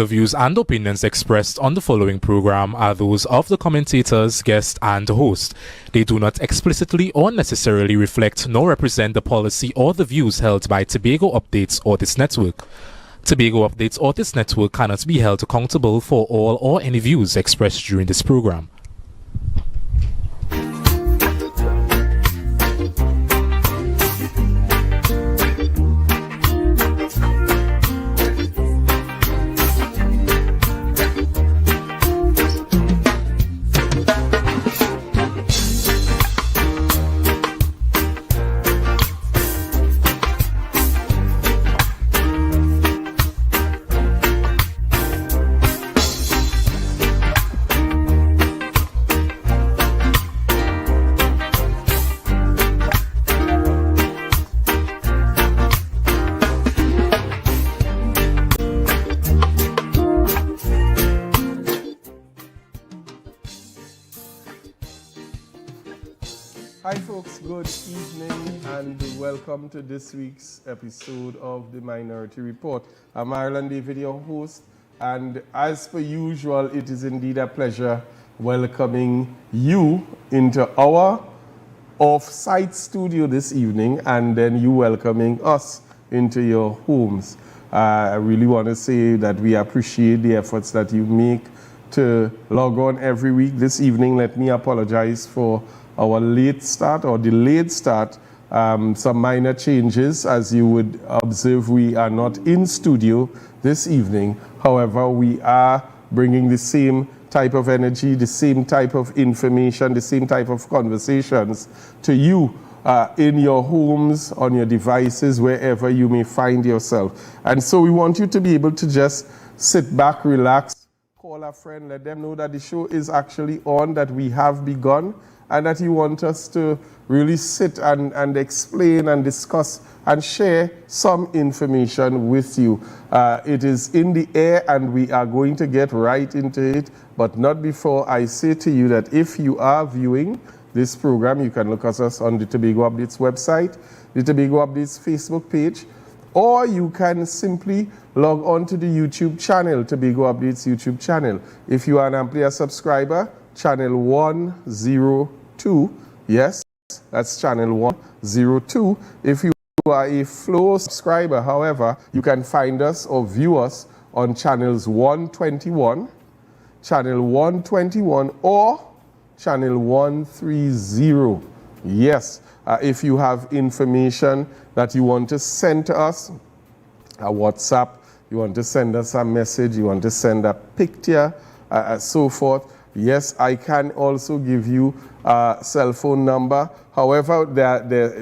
The views and opinions expressed on the following program are those of the commentators, guests, and host. They do not explicitly or necessarily reflect nor represent the policy or the views held by Tobago Updates or this network. Tobago Updates or this network cannot be held accountable for all or any views expressed during this program. Hi folks, good evening and welcome to this week's episode of the Minority Report. I'm Ireland David, your host, and as per usual, it is indeed a pleasure welcoming you into our off-site studio this evening and then you welcoming us into your homes. I really want to say that we appreciate the efforts that you make to log on every week. This evening, let me apologize for our late start or delayed start, some minor changes. As you would observe, we are not in studio this evening. However, we are bringing the same type of energy, the same type of information, the same type of conversations to you in your homes, on your devices, wherever you may find yourself. And so we want you to be able to just sit back, relax, call a friend, let them know that the show is actually on, that we have begun, and that you want us to really sit and explain and discuss and share some information with you. It is in the air and we are going to get right into it, but not before I say to you that if you are viewing this program, you can look at us on the Tobago Updates website, the Tobago Updates Facebook page, or you can simply log on to the YouTube channel, Tobago Updates YouTube channel. If you are an AMPLIA subscriber, channel 102, yes, that's channel 102. If you are a Flow subscriber, however, you can find us or view us on channels 121, channel 121, or channel 130. Yes, if you have information that you want to send to us, a WhatsApp, you want to send us a message, you want to send a picture, so forth. Yes, I can also give you a cell phone number. However,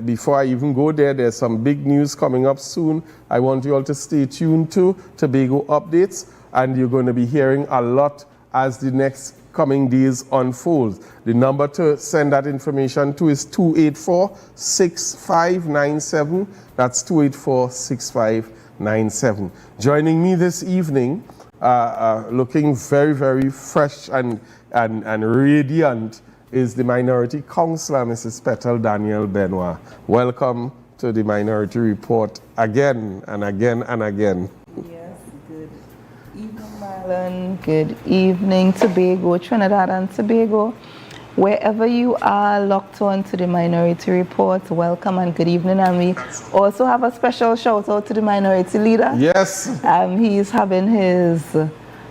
before I even go there, there's some big news coming up soon. I want you all to stay tuned to Tobago Updates, and you're going to be hearing a lot as the next coming days unfold. The number to send that information to is 284-6597. That's 284-6597. Joining me this evening, looking very, very fresh and radiant, is the Minority Councillor, Mrs. Petal Daniel Benoit. Welcome to the Minority Report again and again and again. Yes, good evening, Marlon. Good evening, Tobago, Trinidad and Tobago. Wherever you are locked on to the Minority Report, welcome and good evening. And we also have a special shout out to the Minority Leader. Yes. He's having his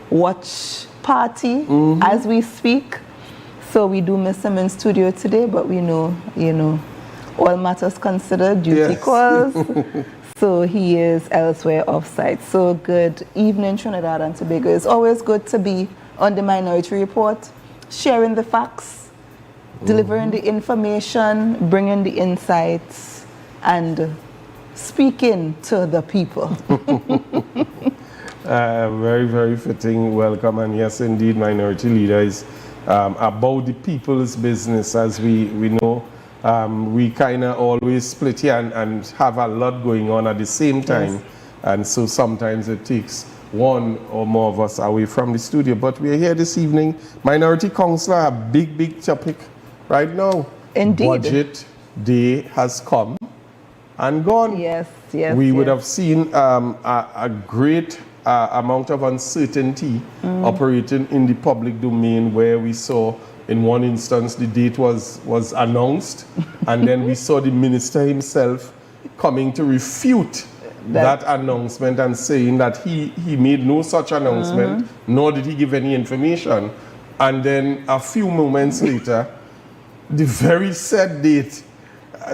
watch party as we speak. So we do miss him in studio today, but we know, all matters considered, duty calls. So he is elsewhere off-site. So good evening, Trinidad and Tobago. It's always good to be on the Minority Report, sharing the facts, delivering the information, bringing the insights, and speaking to the people. Very, very fitting welcome. And yes, indeed, Minority Leader is about the people's business. As we know, we kind of always split here and have a lot going on at the same time. Yes. And so sometimes it takes one or more of us away from the studio. But we're here this evening. Minority Councillor, a big, big topic right now. Indeed. Budget day has come and gone. Yes, yes. We would have seen a great amount of uncertainty operating in the public domain, where we saw in one instance the date was announced and then we saw the minister himself coming to refute that announcement and saying that he made no such announcement, nor did he give any information. And then a few moments later, the very said date.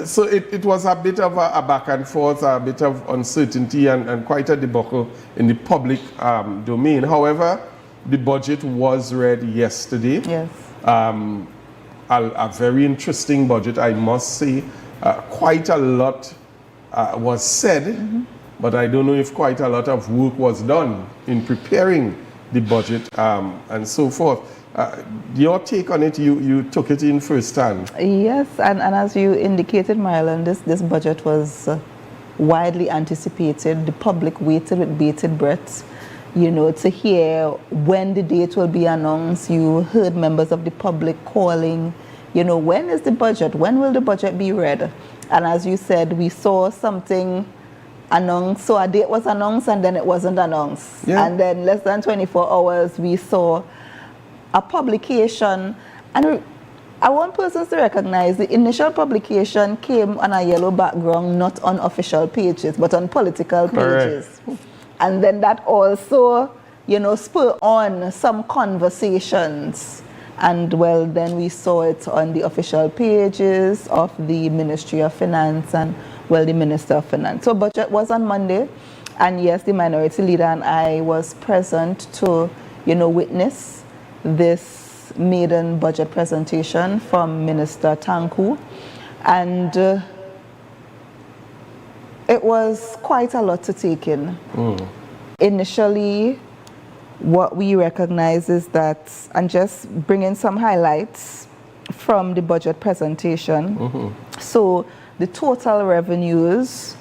So it was a bit of a back and forth, a bit of uncertainty and quite a debacle in the public domain. However, the budget was read yesterday. Yes. A very interesting budget, I must say. Quite a lot was said, but I don't know if quite a lot of work was done in preparing the budget and so forth. Your take on it, you took it in firsthand. Yes, and as you indicated, Marilyn, this budget was widely anticipated. The public waited with bated breath, to hear when the date will be announced. You heard members of the public calling, when is the budget? When will the budget be read? And as you said, we saw something announced. So a date was announced and then it wasn't announced. Yeah. And then less than 24 hours, we saw a publication. And I want persons to recognize the initial publication came on a yellow background, not on official pages, but on political pages. Correct. And then that also, spurred on some conversations. And well, then we saw it on the official pages of the Ministry of Finance and, well, the Minister of Finance. So budget was on Monday. And yes, the minority leader and I was present to, witness this maiden budget presentation from Minister Tanku. And it was quite a lot to take in. Initially, what we recognize is that, and just bringing some highlights from the budget presentation. So the total revenues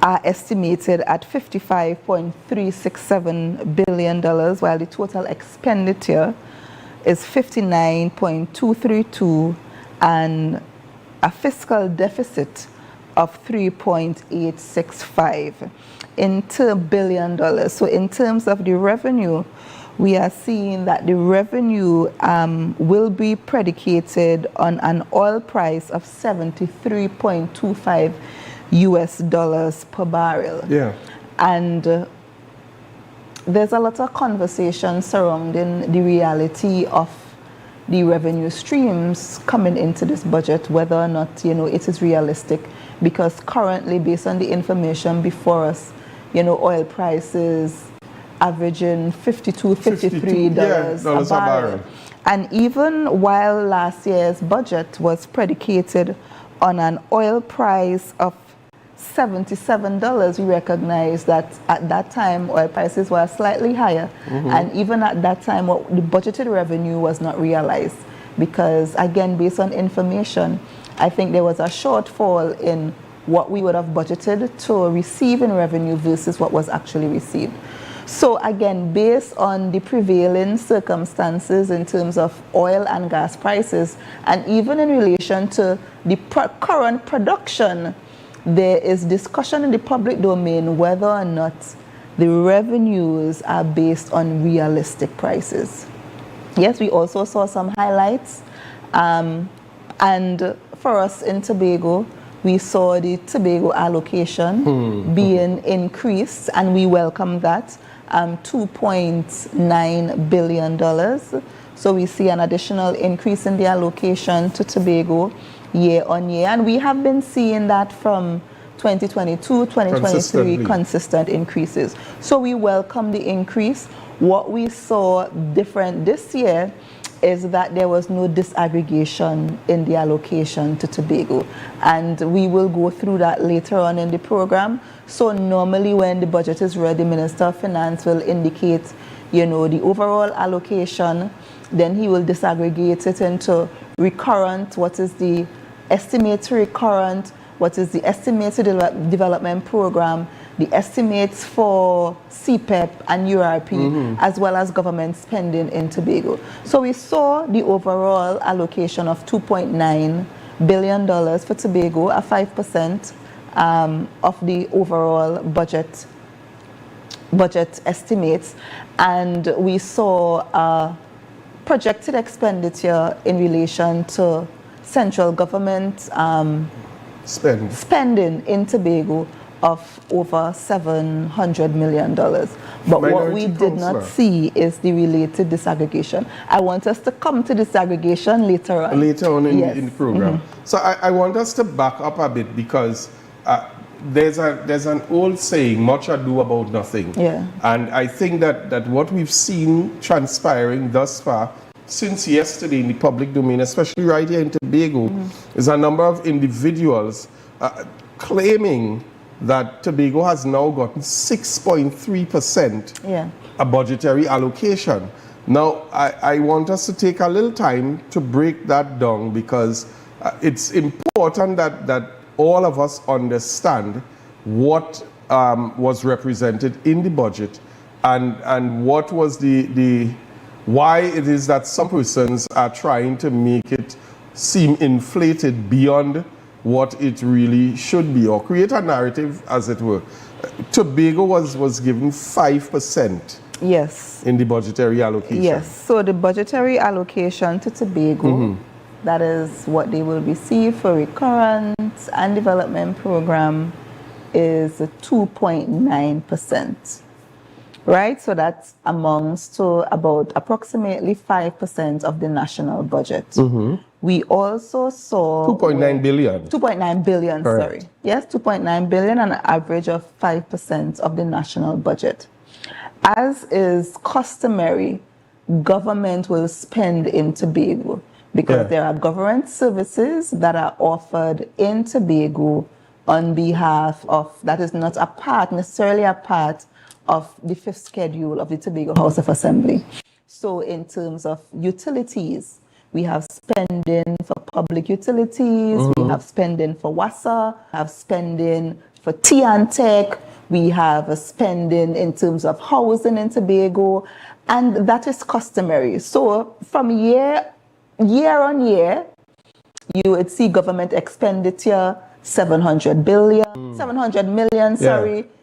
are estimated at $55.367 billion, while the total expenditure is $59.232, and a fiscal deficit of $3.865 billion. So in terms of the revenue, we are seeing that the revenue will be predicated on an oil price of $73.25 per barrel. Yeah. And there's a lot of conversation surrounding the reality of the revenue streams coming into this budget, whether or not, it is realistic, because currently, based on the information before us, oil prices averaging $52, $53 a barrel. And even while last year's budget was predicated on an oil price of $77, we recognize that at that time oil prices were slightly higher. And even at that time, the budgeted revenue was not realized, because again, based on information, I think there was a shortfall in what we would have budgeted to receive in revenue versus what was actually received. So again, based on the prevailing circumstances in terms of oil and gas prices, and even in relation to the current production, there is discussion in the public domain whether or not the revenues are based on realistic prices. Yes, we also saw some highlights. And for us in Tobago, we saw the Tobago allocation being increased, and we welcome that, $2.9 billion. So we see an additional increase in the allocation to Tobago year on year. And we have been seeing that from 2022, 2023, consistent increases. So we welcome the increase. What we saw different this year is that there was no disaggregation in the allocation to Tobago. And we will go through that later on in the program. So normally when the budget is read, the Minister of Finance will indicate, the overall allocation. Then he will disaggregate it into recurrent, what is the estimated recurrent, what is the estimated development program, the estimates for CPEP and URP, as well as government spending in Tobago. So we saw the overall allocation of $2.9 billion for Tobago, a 5% of the overall budget budget estimates, and we saw a projected expenditure in relation to central government spending in Tobago of over $700 million. But what we did not see is the related disaggregation. I want us to come to disaggregation later on. Later on in the program. So I want us to back up a bit, because there's an old saying, much ado about nothing. Yeah. And I think that what we've seen transpiring thus far since yesterday in the public domain, especially right here in Tobago, is a number of individuals claiming that Tobago has now gotten 6.3% a budgetary allocation. Now, I want us to take a little time to break that down, because it's important that all of us understand what was represented in the budget, and what was why it is that some persons are trying to make it seem inflated beyond what it really should be, or create a narrative, as it were. Tobago was given 5%. Yes. In the budgetary allocation. Yes. So the budgetary allocation to Tobago, that is what they will receive for recurrent and development program, is 2.9%. Right? So that amounts to about approximately 5% of the national budget. We also saw 2.9 billion. 2.9 billion, Correct. sorry. Yes, 2.9 billion, and an average of 5% of the national budget. As is customary, government will spend in Tobago, because there are government services that are offered in Tobago on behalf of, that is not necessarily a part of the fifth schedule of the Tobago House of Assembly. So in terms of utilities, we have spending for public utilities, we have spending for WASA, we have spending for tea and tech, we have a spending in terms of housing in Tobago, and that is customary. So from year on year, you would see government expenditure 700 million,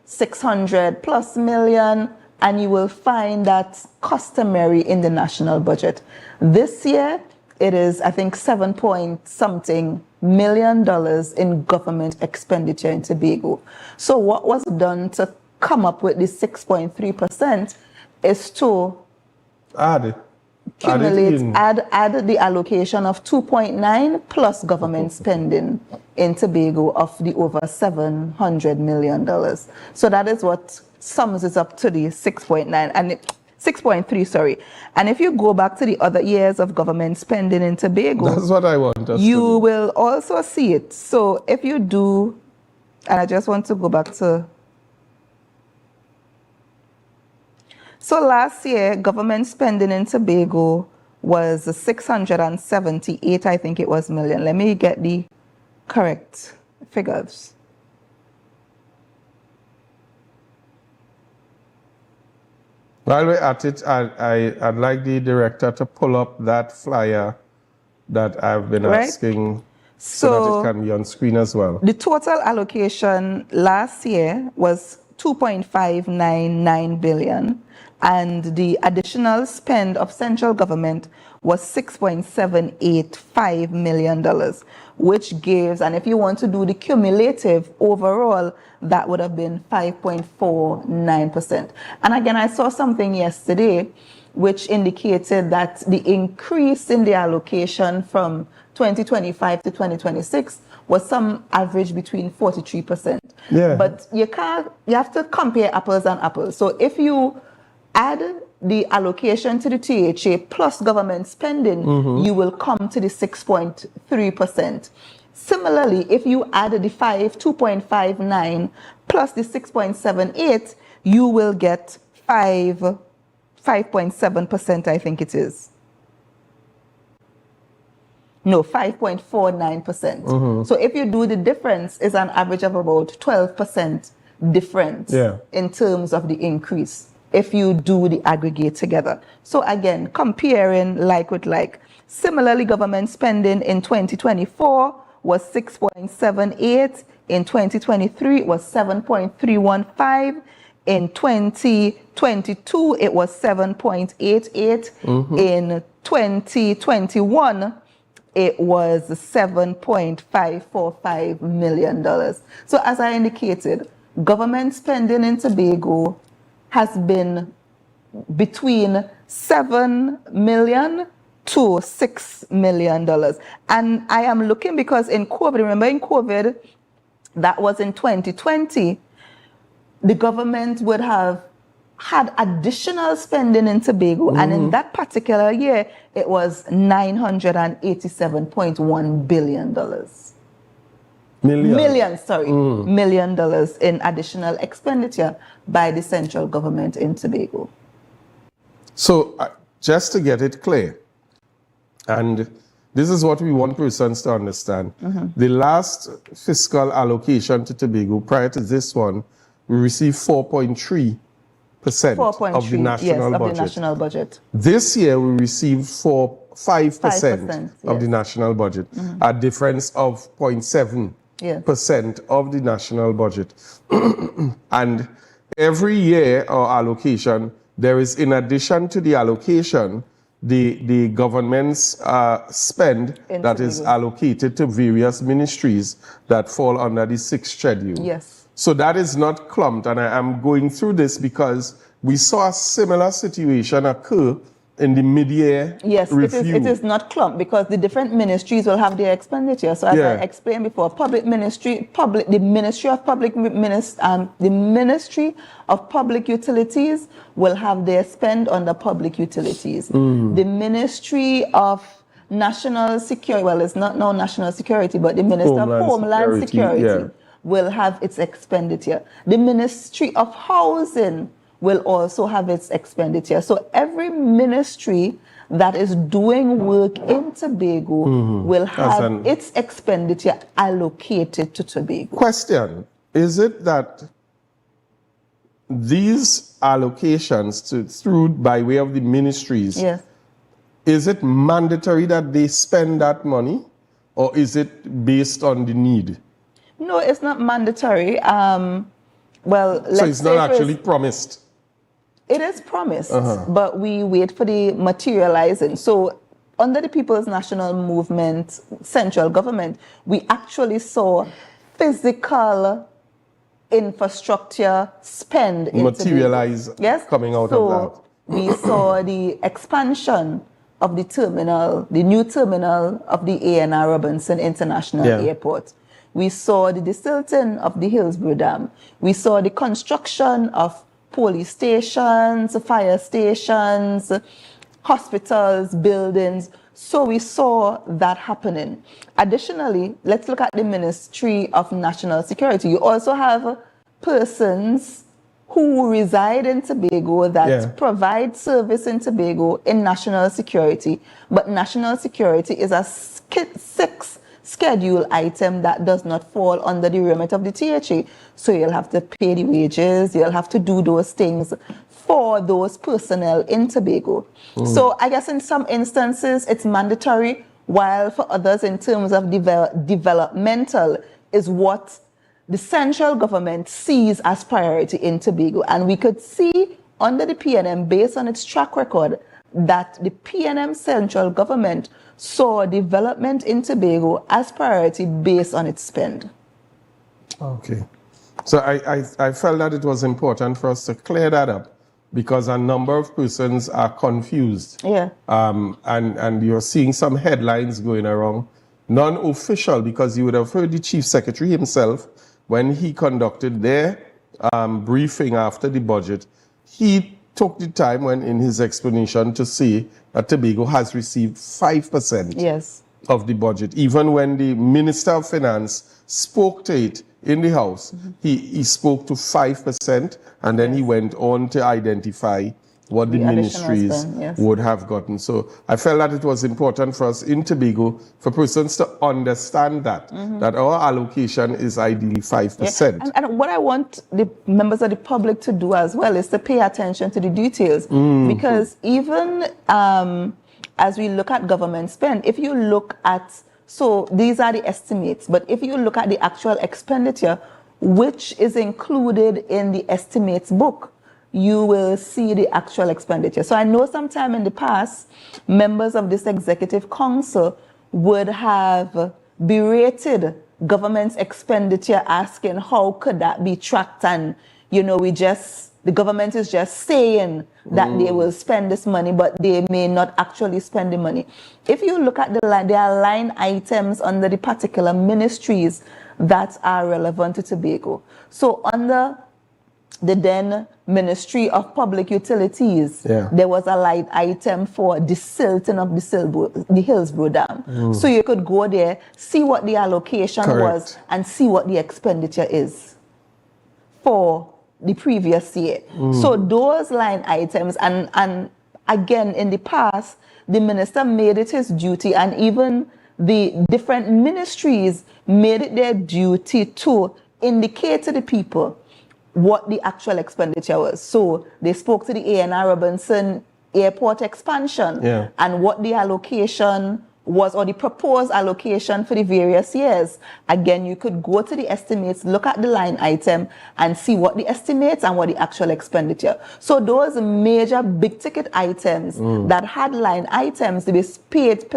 600 plus million, and you will find that customary in the national budget. This year, it is, I think, $7 million in government expenditure in Tobago. So what was done to come up with this 6.3% is to add the allocation of 2.9 plus government spending in Tobago of the over $700 million. So that is what sums it up to the 6.3, sorry. And if you go back to the other years of government spending in Tobago, that's what I want us you to do. will also see it. So if you do, and I just want to go back to, so last year, government spending in Tobago was 678, I think it was, million. Let me get the correct figures. While we're at it, I'd like the director to pull up that flyer that I've been asking, so that it can be on screen as well. The total allocation last year was 2.599 billion, and the additional spend of central government was $6.785 million, which gives, and if you want to do the cumulative overall, that would have been 5.49%. And again, I saw something yesterday which indicated that the increase in the allocation from 2025 to 2026 was some average between 43%. Yeah. But you have to compare apples and apples. So if you add the allocation to the THA plus government spending, you will come to the 6.3%. Similarly, if you add the 2.59 plus the 6.78, you will get 5.7%, I think it is. No, 5.49%. So if you do the difference, it's an average of about 12% difference in terms of the increase, if you do the aggregate together. So again, comparing like with like. Similarly, government spending in 2024 was 6.78. In 2023, it was 7.315. In 2022, it was 7.88. In 2021, it was $7.545 million. So as I indicated, government spending in Tobago has been between $7 million to $6 million. And I am looking because in COVID, remember in COVID, that was in 2020, the government would have had additional spending in Tobago, and in that particular year, it was $987.1 billion. Million dollars in additional expenditure by the central government in Tobago. So just to get it clear, and this is what we want persons to understand, the last fiscal allocation to Tobago prior to this one, we received 4.3% of the national budget. This year we received 5% of the national budget, a difference of 0.7% of the national budget. And every year our allocation, there is, in addition to the allocation, the government's spend that is allocated to various ministries that fall under the 6th schedule. Yes. So that is not clumped, and I am going through this because we saw a similar situation occur in the mid-year review. It is not clumped because the different ministries will have their expenditure. So as I explained before, the Ministry of Public Utilities will have their spend under public utilities. The Ministry of National Security, well, it's not now National Security, but the Minister of Homeland Security will have its expenditure. The Ministry of Housing will also have its expenditure. So every ministry that is doing work in Tobago will have its expenditure allocated to Tobago. Question, is it that these allocations through by way of the ministries, is it mandatory that they spend that money, or is it based on the need? No, it's not mandatory. So it's not actually promised? It is promised, but we wait for the materializing. So under the People's National Movement, central government, we actually saw physical infrastructure spend materialize coming out of that. We saw the expansion of the terminal, the new terminal of the A.N.R. Robinson International Airport. We saw the desilting of the Hillsborough Dam. We saw the construction of police stations, fire stations, hospitals, buildings. So we saw that happening. Additionally, let's look at the Ministry of National Security. You also have persons who reside in Tobago that provide service in Tobago in national security. But national security is a 6th schedule item that does not fall under the remit of the THA. So you'll have to pay the wages, you'll have to do those things for those personnel in Tobago. So I guess in some instances it's mandatory, while for others in terms of developmental is what the central government sees as priority in Tobago. And we could see under the PNM, based on its track record, that the PNM central government saw development in Tobago as priority based on its spend. Okay. So I felt that it was important for us to clear that up because a number of persons are confused. And you're seeing some headlines going around, non-official, because you would have heard the Chief Secretary himself when he conducted their briefing after the budget. He took the time when in his explanation to say that Tobago has received 5% of the budget. Even when the Minister of Finance spoke to it in the House, he spoke to 5%, and then he went on to identify what the ministries would have gotten. So I felt that it was important for us in Tobago for persons to understand that, that our allocation is ideally 5%. And what I want the members of the public to do as well is to pay attention to the details, because even as we look at government spend, if you look at, so these are the estimates, but if you look at the actual expenditure, which is included in the estimates book, you will see the actual expenditure. So I know sometime in the past, members of this executive council would have berated government's expenditure, asking how could that be tracked, and the government is just saying that they will spend this money, but they may not actually spend the money. If you look at there are line items under the particular ministries that are relevant to Tobago. So under the then Ministry of Public Utilities, there was a line item for the silting of the Hillsborough Dam. So you could go there, see what the allocation was, and see what the expenditure is for the previous year. So those line items, and again, in the past, the minister made it his duty, and even the different ministries made it their duty to indicate to the people what the actual expenditure was. So they spoke to the A&R Robinson Airport expansion and what the allocation was, or the proposed allocation for the various years. Again, you could go to the estimates, look at the line item, and see what the estimates and what the actual expenditure. So those major big ticket items that had line items, they paid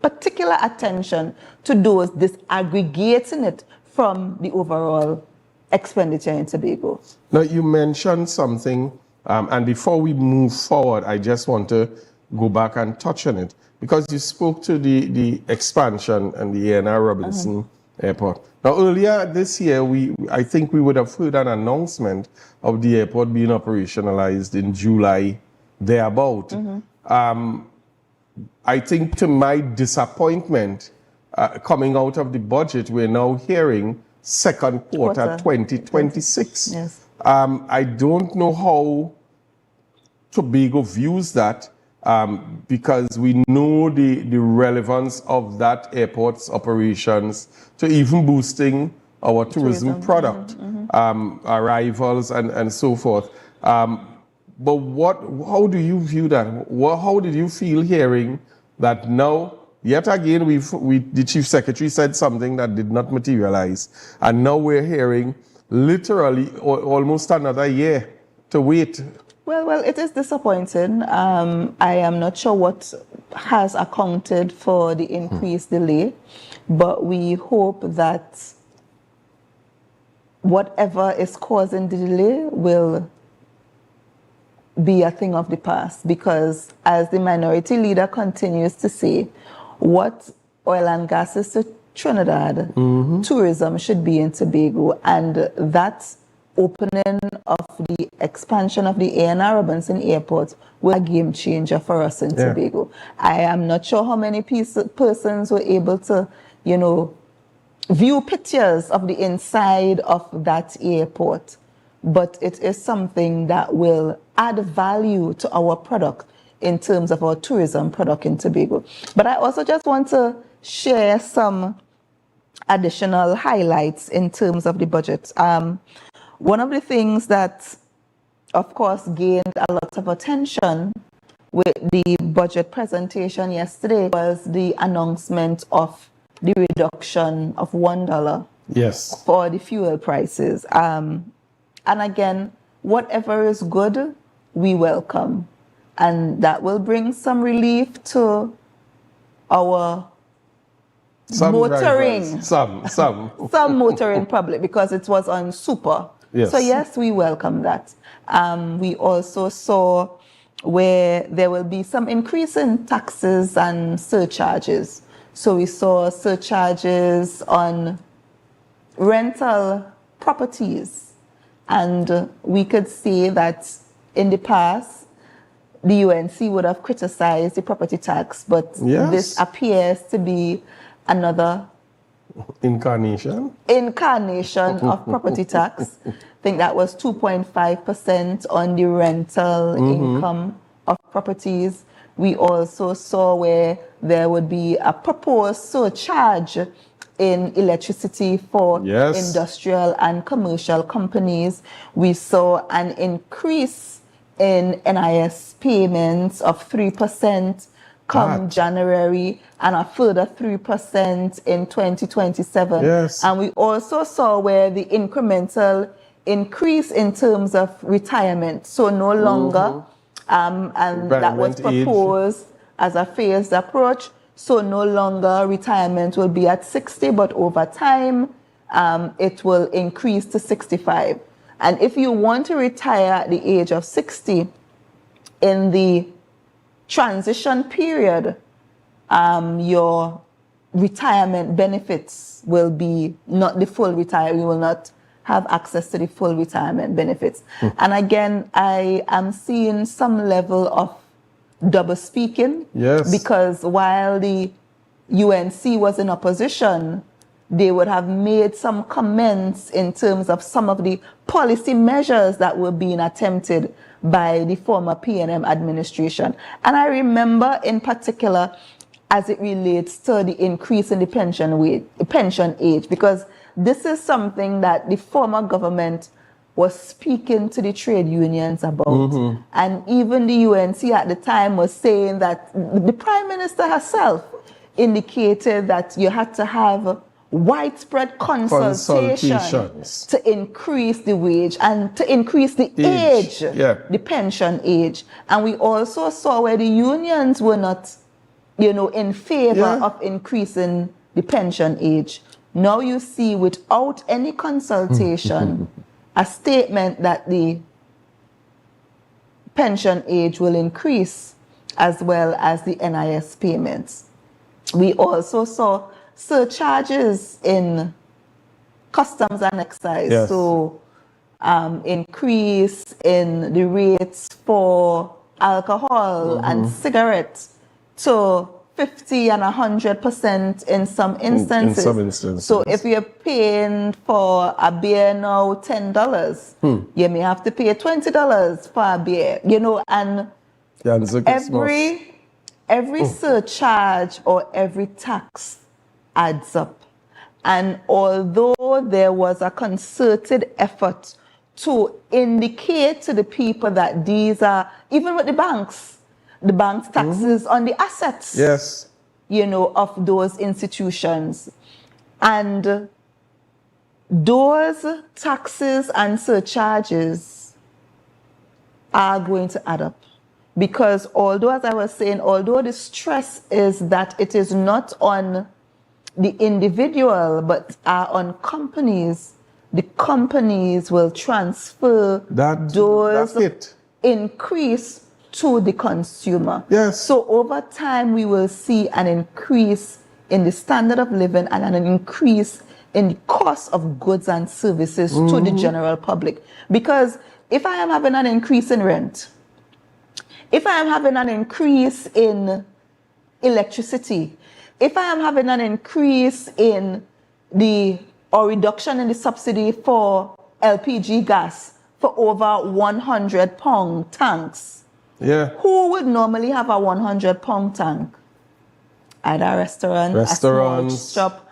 particular attention to those, disaggregating it from the overall expenditure in Tobago. Now, you mentioned something, and before we move forward, I just want to go back and touch on it, because you spoke to the expansion and the A&R Robinson Airport. Now, earlier this year, I think we would have heard an announcement of the airport being operationalized in July, thereabout. I think, to my disappointment, coming out of the budget, we're now hearing second quarter 2026. Yes. I don't know how Tobago views that, because we know the relevance of that airport's operations to even boosting our tourism product, arrivals and so forth. But how do you view that? How did you feel hearing that now, yet again, the Chief Secretary said something that did not materialize, and now we're hearing literally almost another year to wait? Well, it is disappointing. I am not sure what has accounted for the increased delay, but we hope that whatever is causing the delay will be a thing of the past, because as the minority leader continues to say, what oil and gas is to Trinidad, tourism should be in Tobago, and that opening of the expansion of the A&R Robinson Airport will be a game changer for us in Tobago. I am not sure how many persons were able to, view pictures of the inside of that airport, but it is something that will add value to our product in terms of our tourism product in Tobago. But I also just want to share some additional highlights in terms of the budget. One of the things that, of course, gained a lot of attention with the budget presentation yesterday was the announcement of the reduction of $1 for the fuel prices. And again, whatever is good, we welcome. And that will bring some relief to our motoring. Some motoring public, because it was on super. Yes. So yes, we welcome that. We also saw where there will be some increase in taxes and surcharges. So we saw surcharges on rental properties. And we could see that in the past, the UNC would have criticized the property tax, but this appears to be another incarnation of property tax. I think that was 2.5% on the rental income of properties. We also saw where there would be a proposed surcharge in electricity for industrial and commercial companies. We saw an increase in NIS payments of 3% come January, and a further 3% in 2027. Yes. And we also saw where the incremental increase in terms of retirement. So no longer, and that was proposed as a phased approach. So no longer retirement will be at 60, but over time, it will increase to 65. And if you want to retire at the age of 60, in the transition period, your retirement benefits will be not the full retirement. You will not have access to the full retirement benefits. And again, I am seeing some level of double speaking. Yes. Because while the UNC was in opposition, they would have made some comments in terms of some of the policy measures that were being attempted by the former PNM administration. And I remember in particular, as it relates to the increase in the pension age, because this is something that the former government was speaking to the trade unions about. And even the UNC at the time was saying that the Prime Minister herself indicated that you had to have widespread consultations to increase the wage and to increase the age, the pension age. And we also saw where the unions were not, in favor of increasing the pension age. Now you see, without any consultation, a statement that the pension age will increase as well as the NIS payments. We also saw surcharges in customs and excise. So increase in the rates for alcohol and cigarettes to 50 and 100% in some instances. So if you're paying for a beer now $10, you may have to pay $20 for a beer, and every surcharge or every tax adds up. And although there was a concerted effort to indicate to the people that these are, even with the bank's taxes on the assets, of those institutions. And those taxes and surcharges are going to add up. Because although, as I was saying, although the stress is that it is not on the individual, but are on companies, the companies will transfer those increase to the consumer. So over time, we will see an increase in the standard of living and an increase in the cost of goods and services to the general public. Because if I am having an increase in rent, if I am having an increase in electricity, if I am having an increase in or reduction in the subsidy for LPG gas for over £100 tanks, who would normally have a £100 tank? Either a restaurant, a small shop,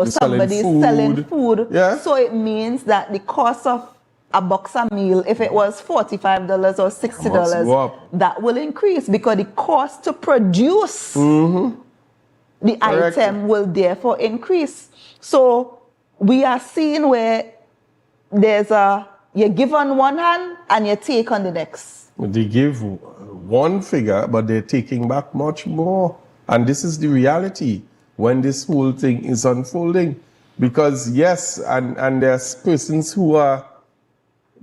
somebody selling food. So it means that the cost of a boxer meal, if it was $45 or $60, that will increase because the cost to produce the item will therefore increase. So we are seeing where there's you give on one hand and you take on the next. They give one figure, but they're taking back much more. And this is the reality when this whole thing is unfolding. Because yes, and there's persons who are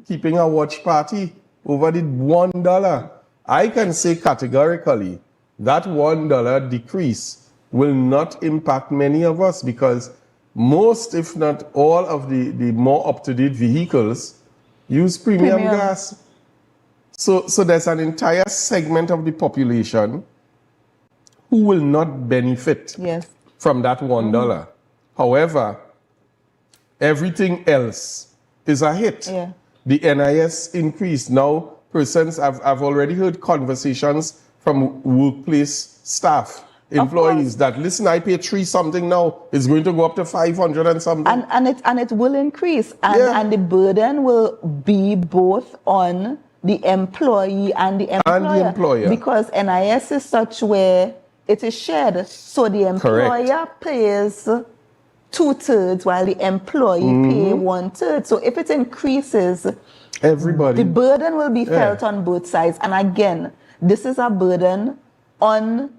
keeping a watch party over the $1. I can say categorically that $1 decrease will not impact many of us because most, if not all, of the more up-to-date vehicles use premium gas. So there's an entire segment of the population who will not benefit from that $1. However, everything else is a hit. The NIS increase. Now, persons, I've already heard conversations from workplace staff, employees that, listen, I pay $3 something now, it's going to go up to 500 and something. And it will increase. And the burden will be both on the employee and the employer. Because NIS is such where it is shared. So the employer pays 2/3 while the employee pay 1/3. So if it increases, everybody, the burden will be felt on both sides. And again, this is a burden on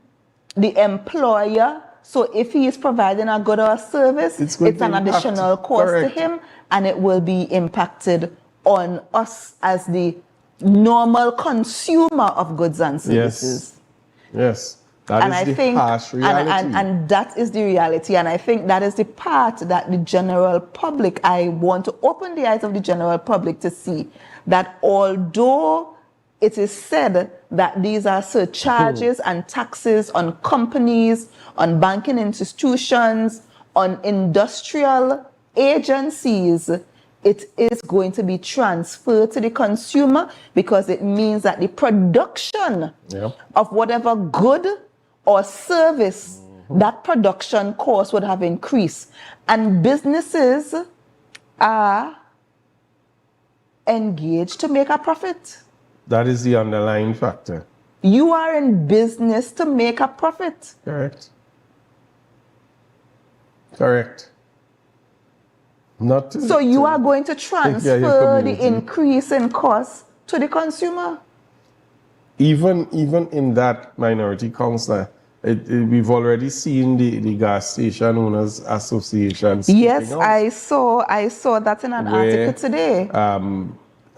the employer. So if he is providing a good or a service, it's an additional cost to him, and it will be impacted on us as the normal consumer of goods and services. Yes. That is the harsh reality. And that is the reality. And I think that is the part that the general public, I want to open the eyes of the general public to see that although it is said that these are surcharges and taxes on companies, on banking institutions, on industrial agencies, it is going to be transferred to the consumer, because it means that the production of whatever good or service, that production cost would have increased. And businesses are engaged to make a profit. That is the underlying factor. You are in business to make a profit. Correct. Not to, so you are going to transfer the increase in cost to the consumer. Even in that, Minority Councillor, we've already seen the gas station owners association. Yes, I saw that in an article today.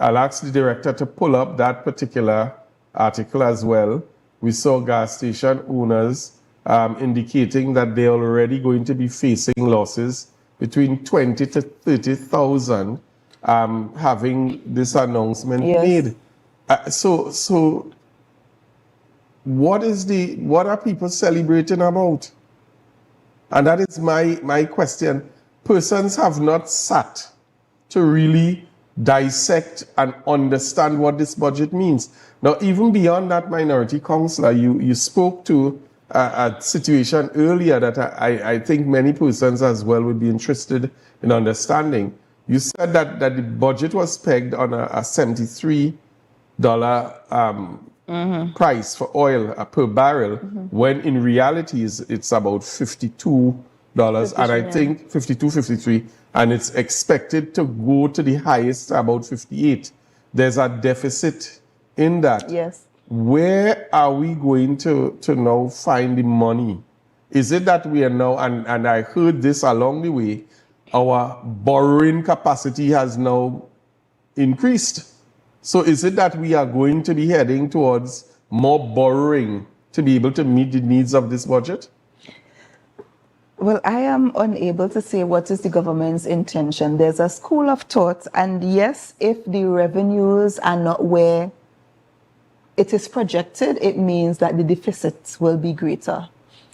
I'll ask the director to pull up that particular article as well. We saw gas station owners indicating that they're already going to be facing losses between 20 to 30,000 having this announcement made. So what are people celebrating about? And that is my question. Persons have not sat to really dissect and understand what this budget means. Now, even beyond that, Minority Councillor, you spoke to a situation earlier that I think many persons as well would be interested in understanding. You said that the budget was pegged on a $73 price for oil per barrel, when in reality it's about $52, and I think 52, 53, and it's expected to go to the highest about 58. There's a deficit in that. Yes. Where are we going to now find the money? Is it that we are now, and I heard this along the way, our borrowing capacity has now increased. So is it that we are going to be heading towards more borrowing to be able to meet the needs of this budget? Well, I am unable to say what is the government's intention. There's a school of thought, and yes, if the revenues are not where it is projected, it means that the deficit will be greater.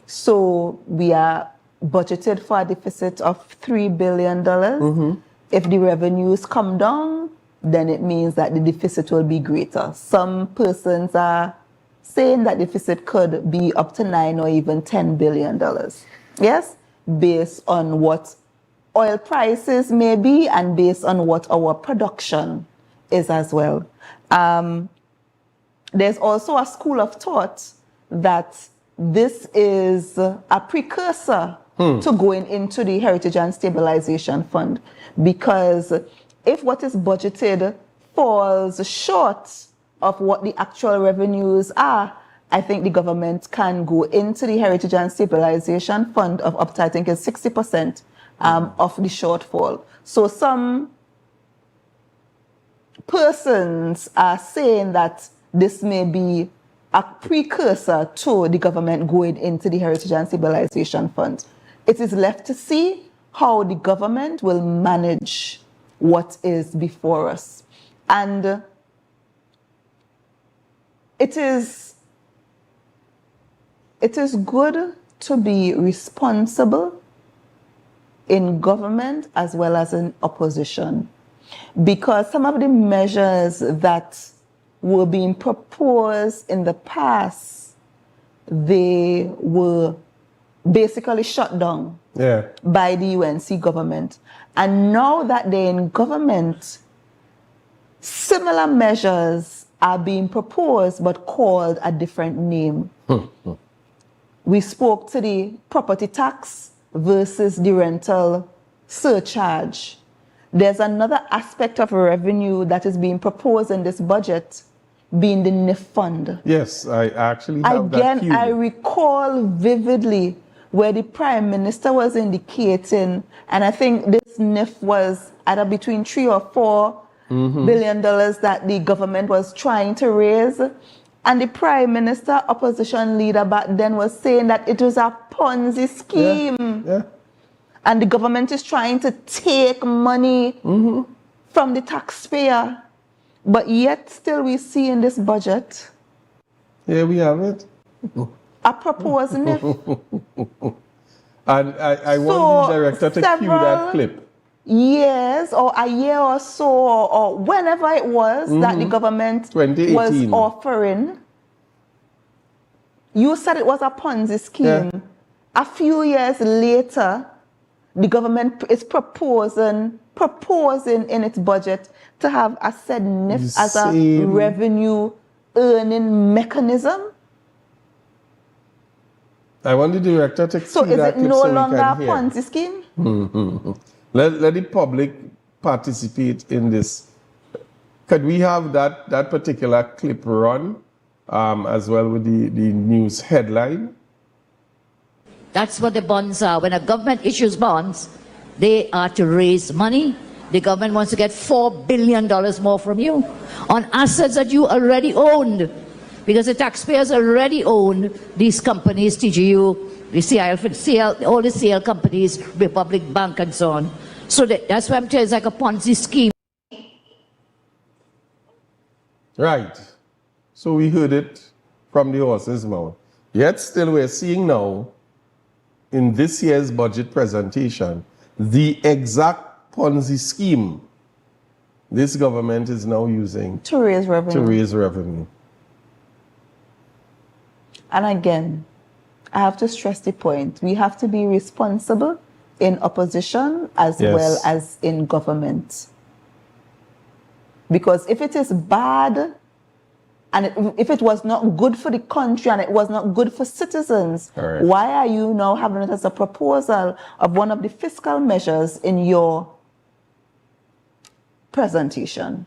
So we are budgeted for a deficit of $3 billion. If the revenues come down, then it means that the deficit will be greater. Some persons are saying that deficit could be up to $9 or even $10 billion. Yes, based on what oil prices may be and based on what our production is as well. There's also a school of thought that this is a precursor to going into the Heritage and Stabilization Fund, because if what is budgeted falls short of what the actual revenues are, I think the government can go into the Heritage and Stabilization Fund of up to, I think, it's 60% of the shortfall. So some persons are saying that this may be a precursor to the government going into the Heritage and Stabilization Fund. It is left to see how the government will manage what is before us. And it is good to be responsible in government as well as in opposition, because some of the measures that were being proposed in the past, they were basically shut down by the UNC government. And now that they're in government, similar measures are being proposed but called a different name. We spoke to the property tax versus the rental surcharge. There's another aspect of revenue that is being proposed in this budget, being the NIF fund. Yes, I actually have that Again, queued. I recall vividly where the Prime Minister was indicating, and I think this NIF was either between $3 or $4 billion that the government was trying to raise. And the Prime Minister, opposition leader back then, was saying that it was a Ponzi scheme. Yeah. And the government is trying to take money from the taxpayer. But yet still we see in this budget, Here we have it. a proposed NIF. And I want the director to cue that clip. Years or a year or so or whenever it was that the government 2018. was offering, you said it was a Ponzi scheme. Yeah. A few years later, the government is proposing in its budget to have a said NIF as a Same. revenue earning mechanism. I want the director to So cue is that it clip no so we longer a can hear. Ponzi scheme? Let the public participate in this. Could we have that particular clip run as well with the news headline? That's what the bonds are. When a government issues bonds, they are to raise money. The government wants to get $4 billion more from you on assets that you already owned, because the taxpayers already own these companies, TGU, the CL, all the CL companies, Republic Bank and so on. So that's why I'm telling you, it's like a Ponzi scheme. Right. So we heard it from the horse's mouth. Yet still we're seeing now in this year's budget presentation the exact Ponzi scheme this government is now using To raise revenue. to raise revenue. And again, I have to stress the point. We have to be responsible in opposition as Yes. well as in government. Because if it is bad, and if it was not good for the country and it was not good for citizens, Correct. why are you now having it as a proposal of one of the fiscal measures in your presentation?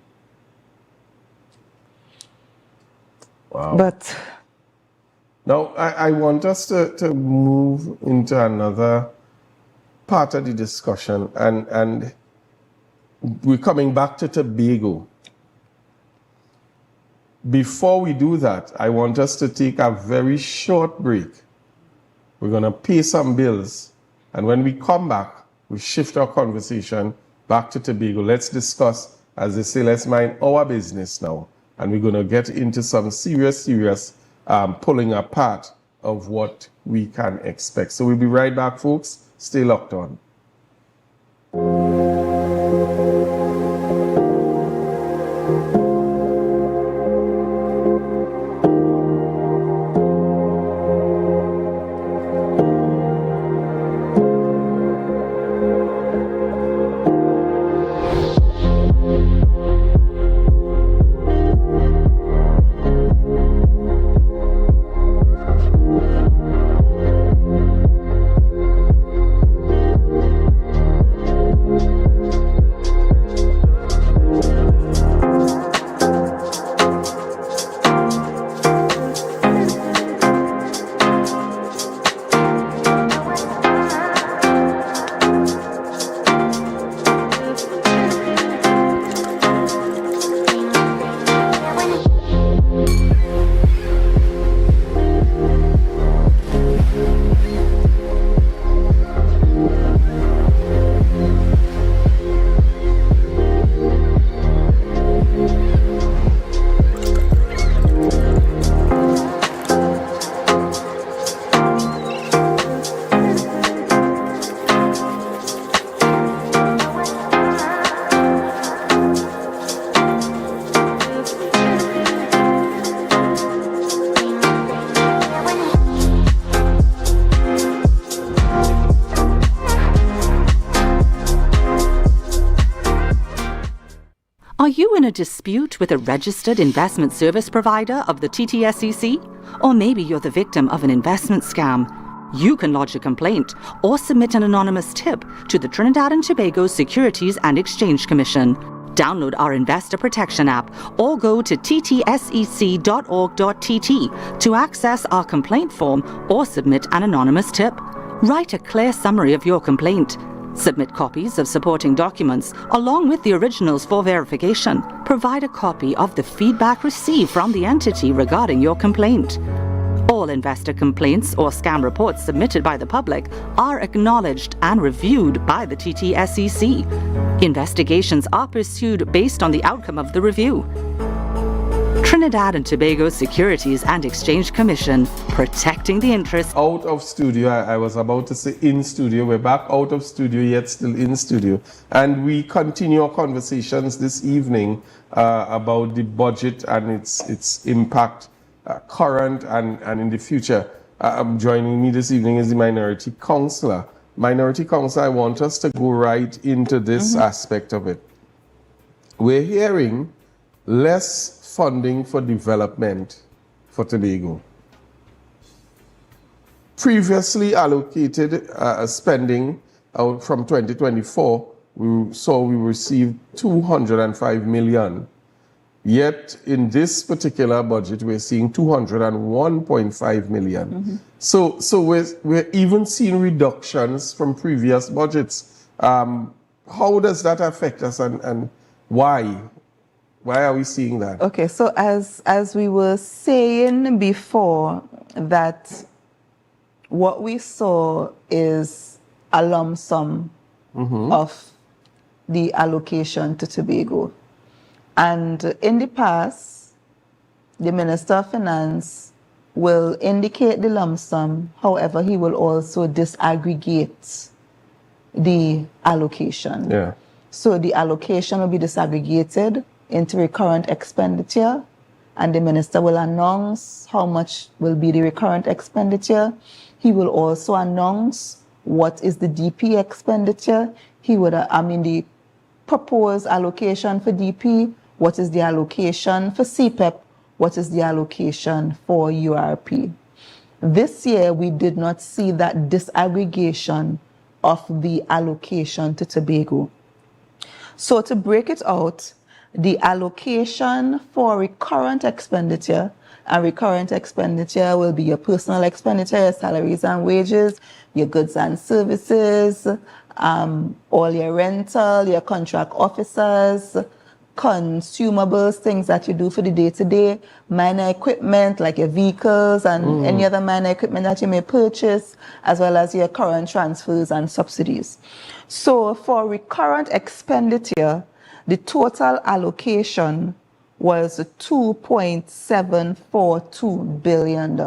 Wow. But Now, I want us to move into another part of the discussion, and we're coming back to Tobago. Before we do that, I want us to take a very short break. We're going to pay some bills, and when we come back, we shift our conversation back to Tobago. Let's discuss, as they say, let's mind our business now, and we're going to get into some serious pulling apart of what we can expect. So we'll be right back, folks. Stay locked on. you in a dispute with a registered investment service provider of the TTSEC? Or maybe you're the victim of an investment scam. You can lodge a complaint or submit an anonymous tip to the Trinidad and Tobago Securities and Exchange Commission. Download our Investor Protection app or go to ttsec.org.tt to access our complaint form or submit an anonymous tip. Write a clear summary of your complaint. Submit copies of supporting documents along with the originals for verification. Provide a copy of the feedback received from the entity regarding your complaint. All investor complaints or scam reports submitted by the public are acknowledged and reviewed by the TTSEC. Investigations are pursued based on the outcome of the review. Trinidad and Tobago Securities and Exchange Commission, protecting the interests. Out of studio, I was about to say in studio. We're back out of studio, yet still in studio. And we continue our conversations this evening about the budget and its impact, current and in the future. Joining me this evening is the Minority Councillor. Minority Councillor, I want us to go right into this aspect of it. We're hearing less funding for development for Tobago. Previously allocated spending out from 2024, we received 205 million. Yet in this particular budget, we're seeing 201.5 million. So we're even seeing reductions from previous budgets. How does that affect us and why? Why are we seeing that? Okay, so as we were saying before, that what we saw is a lump sum of the allocation to Tobago. And in the past, the Minister of Finance will indicate the lump sum, however, he will also disaggregate the allocation. Yeah. So the allocation will be disaggregated into recurrent expenditure, and the minister will announce how much will be the recurrent expenditure. He will also announce what is the DP expenditure. He would, the proposed allocation for DP, what is the allocation for CPEP, what is the allocation for URP. This year, we did not see that disaggregation of the allocation to Tobago. So to break it out, the allocation for recurrent expenditure, and recurrent expenditure will be your personal expenditure, your salaries and wages, your goods and services, all your rental, your contract officers, consumables, things that you do for the day-to-day, minor equipment like your vehicles and any other minor equipment that you may purchase, as well as your current transfers and subsidies. So for recurrent expenditure, the total allocation was $2.742 billion,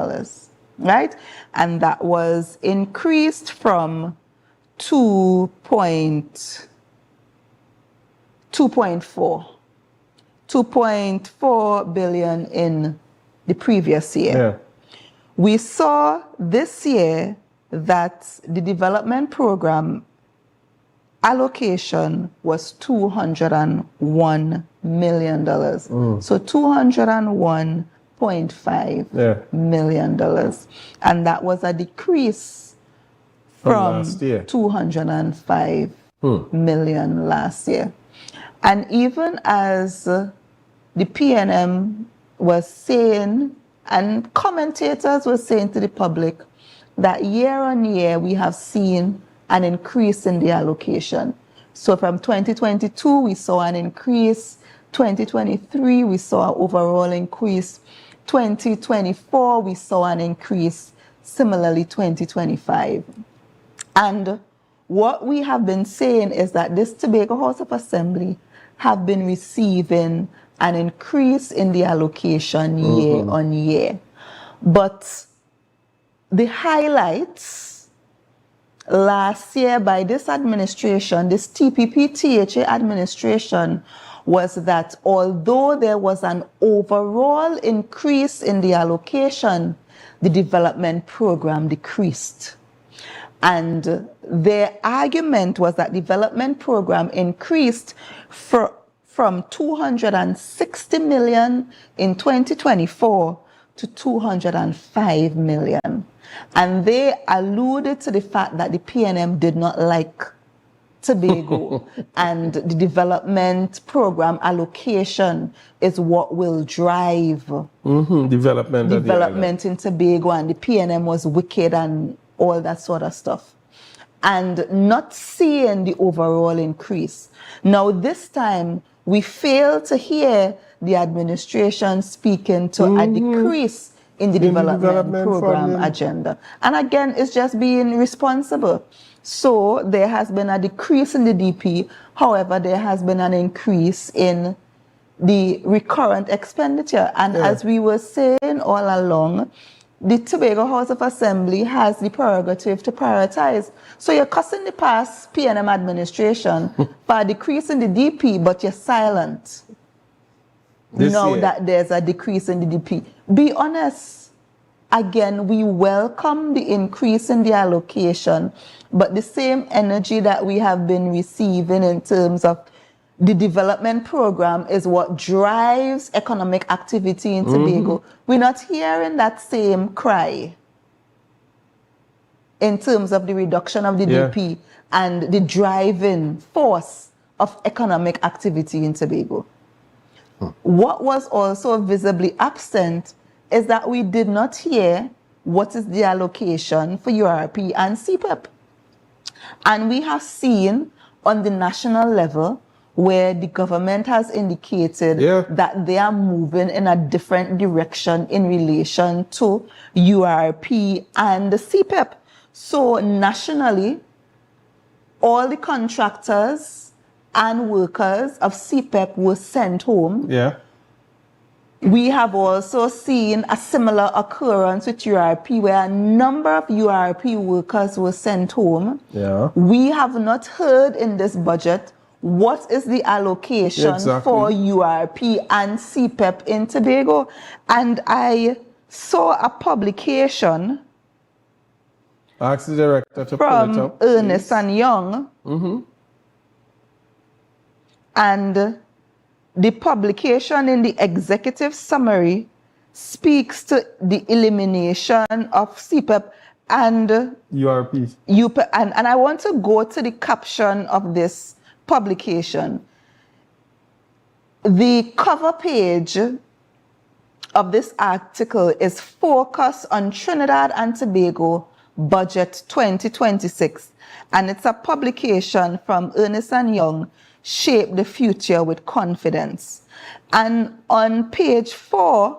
right? And that was increased from 2.4 billion in the previous year. Yeah. We saw this year that the development program allocation was $201 million. So $201.5 million. And that was a decrease from last year. 205 million last year. And even as the PNM was saying, and commentators were saying to the public, that year on year we have seen an increase in the allocation. So from 2022, we saw an increase. 2023, we saw an overall increase. 2024, we saw an increase. Similarly, 2025. And what we have been saying is that this Tobago House of Assembly have been receiving an increase in the allocation year on year. But the highlights last year by this administration, this TPP-THA administration, was that although there was an overall increase in the allocation, the development program decreased. And their argument was that development program increased from 260 million in 2024 to 205 million. And they alluded to the fact that the PNM did not like Tobago and the development program allocation is what will drive development in Tobago, and the PNM was wicked and all that sort of stuff, and not seeing the overall increase. Now this time we fail to hear the administration speaking to a decrease in the development program agenda. And again, it's just being responsible. So there has been a decrease in the DP. However, there has been an increase in the recurrent expenditure. And as we were saying all along, the Tobago House of Assembly has the prerogative to prioritize. So you're cussing the past PNM administration for a decrease in the DP, but you're silent now that there's a decrease in the DP. Be honest. Again, we welcome the increase in the allocation, but the same energy that we have been receiving in terms of the development program is what drives economic activity in Tobago. We're not hearing that same cry in terms of the reduction of the DP and the driving force of economic activity in Tobago. What was also visibly absent is that we did not hear what is the allocation for URP and CPEP. And we have seen on the national level where the government has indicated that they are moving in a different direction in relation to URP and the CPEP. So nationally, all the contractors and workers of CPEP were sent home. We have also seen a similar occurrence with URP, where a number of URP workers were sent home. We have not heard in this budget what is the allocation for URP and CPEP in Tobago. And I saw a publication Ask the director to from pull it up, Ernest and Young, and the publication in the executive summary speaks to the elimination of CPEP and URP. And I want to go to the caption of this publication. The cover page of this article is Focus on Trinidad and Tobago Budget 2026, and it's a publication from Ernest and Young, Shape the Future with Confidence. And on page 4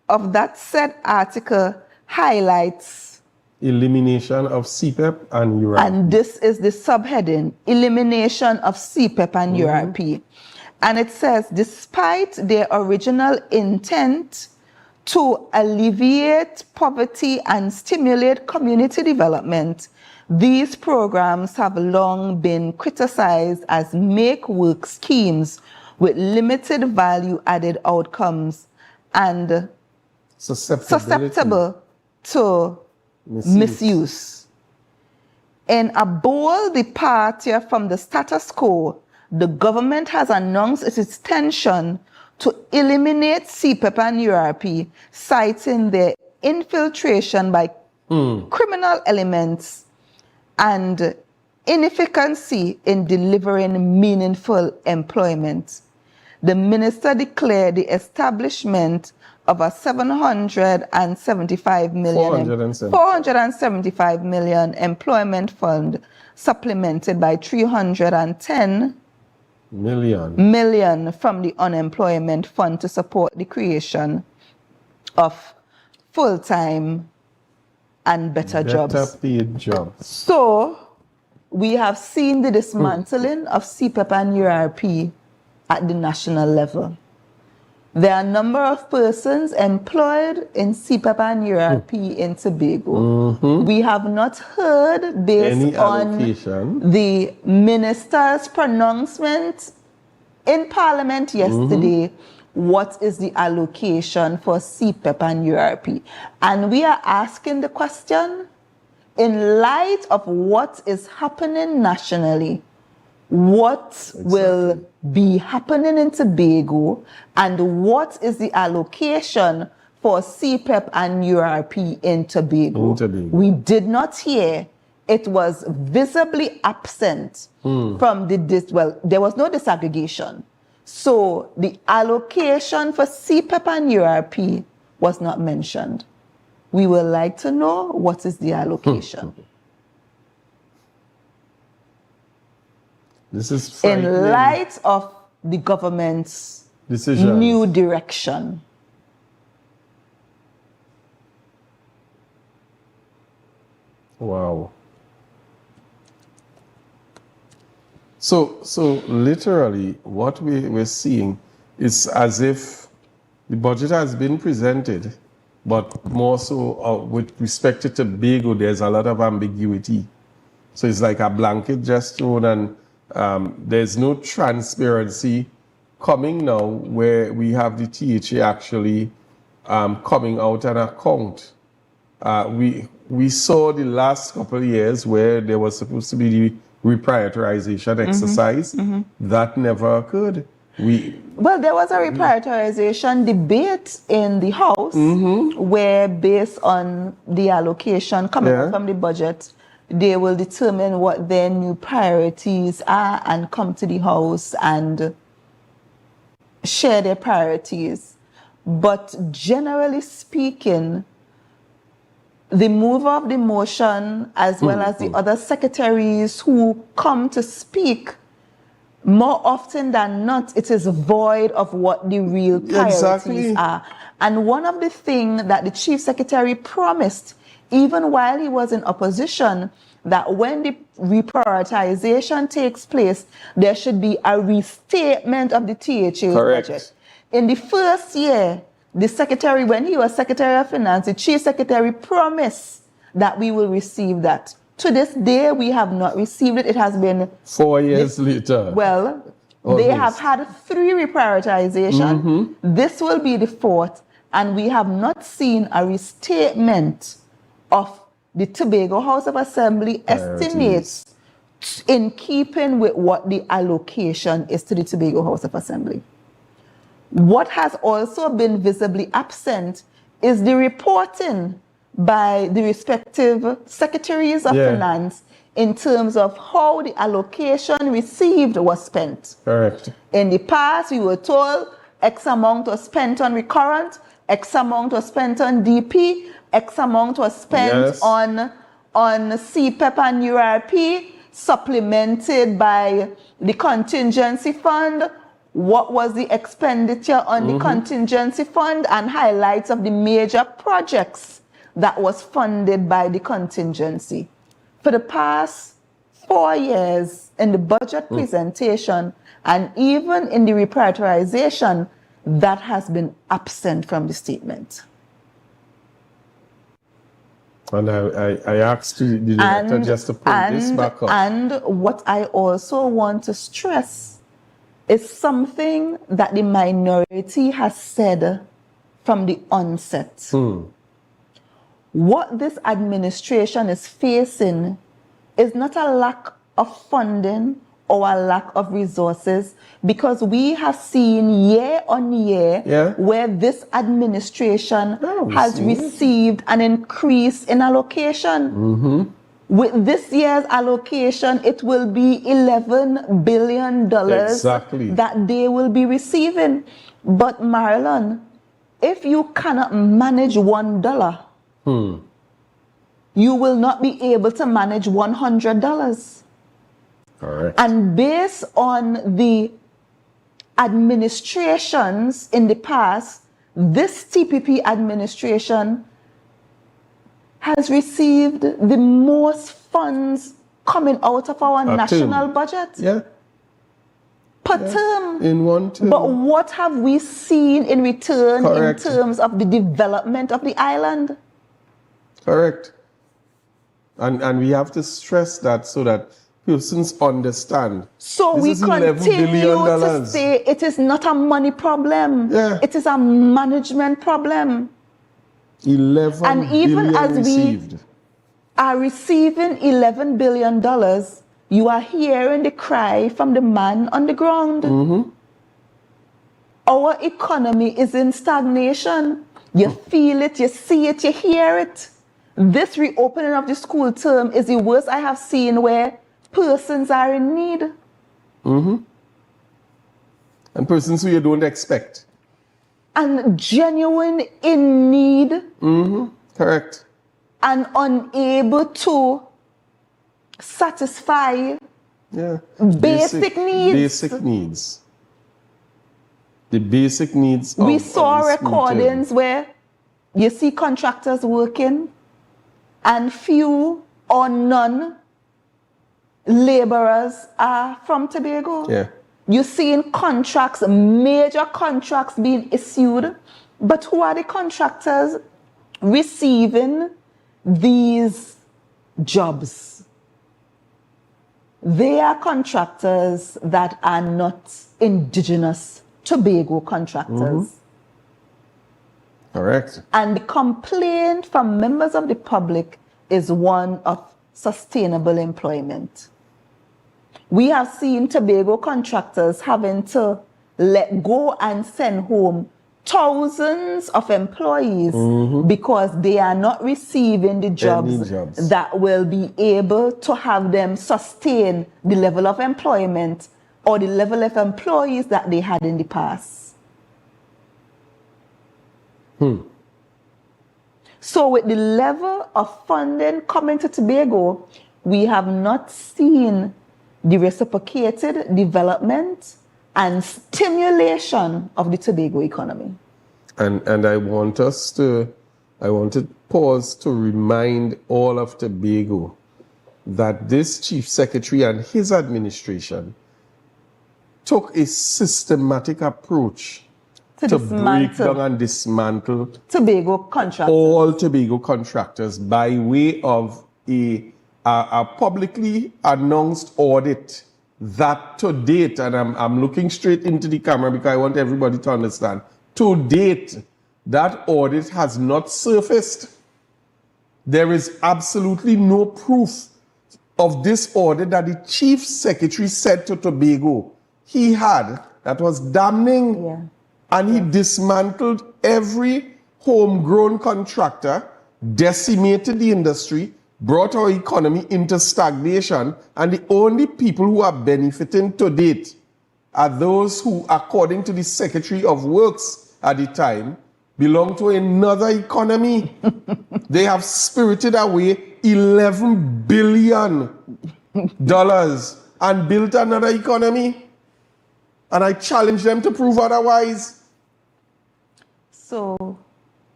of that said article highlights elimination of CPEP and URP. And this is the subheading, elimination of CPEP and URP. And it says, despite their original intent to alleviate poverty and stimulate community development, these programs have long been criticized as make-work schemes with limited value-added outcomes and susceptible to misuse. In a bold departure from the status quo, the government has announced its intention to eliminate CPEP and URP, citing their infiltration by criminal elements and inefficiency in delivering meaningful employment. The minister declared the establishment of a 475 million employment fund, supplemented by 310 million from the unemployment fund to support the creation of full-time and better jobs. Paid jobs. So we have seen the dismantling of CPEP and URP at the national level. There are a number of persons employed in CPEP and URP in Tobago. We have not heard, based on the minister's pronouncement in Parliament yesterday, what is the allocation for CPEP and URP. And we are asking the question, in light of what is happening nationally, what will be happening in Tobago and what is the allocation for CPEP and URP in Tobago. We did not hear. It was visibly absent from there was no disaggregation. So the allocation for CPEP and URP was not mentioned. We would like to know what is the allocation. This is frightening. In light of the government's new direction. Wow. So literally what we're seeing is as if the budget has been presented, but more so with respect to Tobago, there's a lot of ambiguity. So it's like a blanket just thrown, and there's no transparency coming now where we have the THA actually coming out an account. We saw the last couple of years where there was supposed to be the reprioritization exercise. That never occurred. Well, there was a reprioritization debate in the House where, based on the allocation coming out from the budget, they will determine what their new priorities are and come to the House and share their priorities. But generally speaking, the mover of the motion, as well as the other secretaries who come to speak, more often than not, it is void of what the real priorities are. And one of the things that the chief secretary promised, even while he was in opposition, that when the reprioritization takes place, there should be a restatement of the THA budget. In the first year, the secretary, when he was Secretary of Finance, the chief secretary promised that we will receive that. To this day, we have not received it. It has been 4 years later. Well, they have had 3 reprioritization. This will be the 4th, and we have not seen a restatement of the Tobago House of Assembly estimates in keeping with what the allocation is to the Tobago House of Assembly. What has also been visibly absent is the reporting by the respective secretaries of finance in terms of how the allocation received was spent. Correct. In the past, we were told X amount was spent on recurrent, X amount was spent on DP, X amount was spent on CPEP and URP, supplemented by the contingency fund. What was the expenditure on the contingency fund, and highlights of the major projects that was funded by the contingency. For the past 4 years, in the budget presentation and even in the reprioritization, that has been absent from the statement. And I asked the director just to pull this back up. And what I also want to stress is something that the minority has said from the onset. What this administration is facing is not a lack of funding or a lack of resources, because we have seen year on year where this administration has received an increase in allocation. With this year's allocation, it will be $11 billion that they will be receiving. But Marlon, if you cannot manage $1, you will not be able to manage $100. Correct. And based on the administrations in the past, this TPP administration has received the most funds coming out of our national budget. Per term. In one term. But what have we seen in return in terms of the development of the island? Correct. And we have to stress that so that persons understand. So we continue to say it is not a money problem. It is a management problem. 11 and even billion as received. We are receiving $11 billion, you are hearing the cry from the man on the ground. Our economy is in stagnation. You feel it, you see it, you hear it. This reopening of the school term is the worst I have seen where persons are in need. And persons who you don't expect. And genuine in need. Correct. And unable to satisfy basic needs. Basic needs. The basic needs We of saw the school recordings term. where you see contractors working and few or none laborers are from Tobago. Yeah. You're seeing contracts, major contracts being issued, but who are the contractors receiving these jobs? They are contractors that are not indigenous Tobago contractors. Correct. And the complaint from members of the public is one of sustainable employment. We have seen Tobago contractors having to let go and send home thousands of employees because they are not receiving the jobs that will be able to have them sustain the level of employment or the level of employees that they had in the past. So with the level of funding coming to Tobago, we have not seen the reciprocated development and stimulation of the Tobago economy. And I want to pause to remind all of Tobago that this Chief Secretary and his administration took a systematic approach to break down and dismantle Tobago contractors. all Tobago contractors by way of a publicly announced audit that to date, and I'm looking straight into the camera because I want everybody to understand, to date, that audit has not surfaced. There is absolutely no proof of this audit that the Chief Secretary said to Tobago he had that was damning. Yeah. And he dismantled every homegrown contractor, decimated the industry, brought our economy into stagnation, and the only people who are benefiting to date are those who, according to the Secretary of Works at the time, belong to another economy. They have spirited away $11 billion and built another economy. And I challenge them to prove otherwise. So,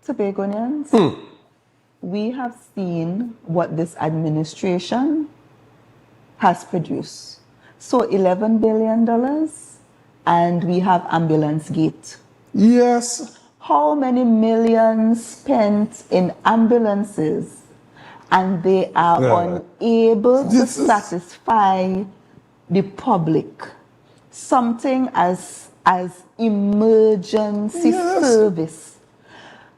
Tobagonians, we have seen what this administration has produced. So $11 billion, and we have Ambulance Gate. Yes. How many millions spent in ambulances, and they are unable to satisfy the public? Something as emergency service.